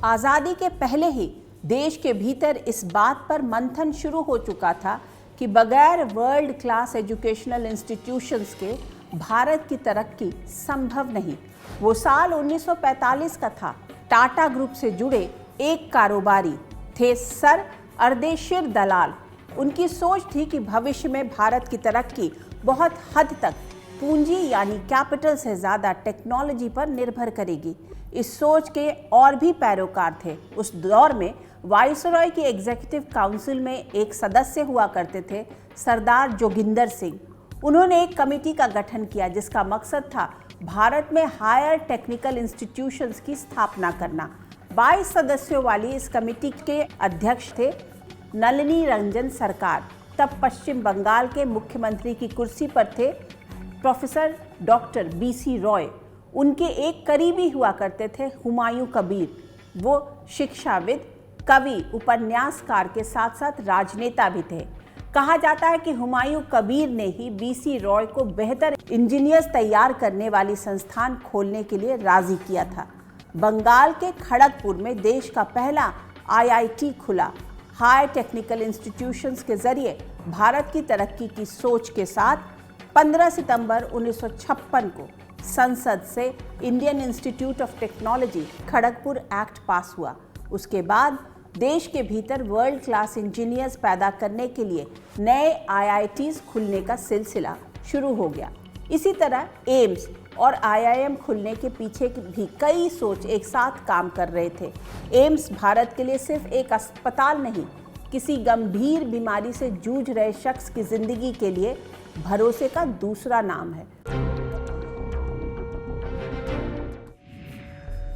आज़ादी के पहले ही देश के भीतर इस बात पर मंथन शुरू हो चुका था कि बगैर वर्ल्ड क्लास एजुकेशनल इंस्टीट्यूशंस के भारत की तरक्की संभव नहीं। वो साल 1945 का था। टाटा ग्रुप से जुड़े एक कारोबारी थे सर अर्देशिर दलाल। उनकी सोच थी कि भविष्य में भारत की तरक्की बहुत हद तक पूंजी यानी कैपिटल से ज़्यादा टेक्नोलॉजी पर निर्भर करेगी। इस सोच के और भी पैरोकार थे। उस दौर में वाइसरॉय की एग्जीक्यूटिव काउंसिल में एक सदस्य हुआ करते थे सरदार जोगिंदर सिंह। उन्होंने एक कमेटी का गठन किया जिसका मकसद था भारत में हायर टेक्निकल इंस्टीट्यूशंस की स्थापना करना। 22 सदस्यों वाली इस कमेटी के अध्यक्ष थे नलिनी रंजन सरकार। तब पश्चिम बंगाल के मुख्यमंत्री की कुर्सी पर थे प्रोफेसर डॉक्टर BC रॉय। उनके एक करीबी हुआ करते थे हुमायूं कबीर। वो शिक्षाविद, कवि, उपन्यासकार के साथ साथ राजनेता भी थे। कहा जाता है कि हुमायूं कबीर ने ही BC रॉय को बेहतर इंजीनियर्स तैयार करने वाली संस्थान खोलने के लिए राजी किया था। बंगाल के खड़गपुर में देश का पहला IIT खुला। हाई टेक्निकल इंस्टीट्यूशंस के जरिए भारत की तरक्की की सोच के साथ 15 सितंबर 1956 को संसद से Indian institute of technology Kharagpur act पास हुआ। उसके बाद देश के भीतर वर्ल्ड क्लास इंजीनियर्स पैदा करने के लिए नए IITs खुलने का सिलसिला शुरू हो गया। इसी तरह एम्स और IIM खुलने के पीछे भी कई सोच एक साथ काम कर रहे थे। एम्स भारत के लिए सिर्फ एक अस्पताल नहीं, किसी गंभीर बीमारी से जूझ रहे शख्स की जिंदगी के लिए भरोसे का दूसरा नाम है।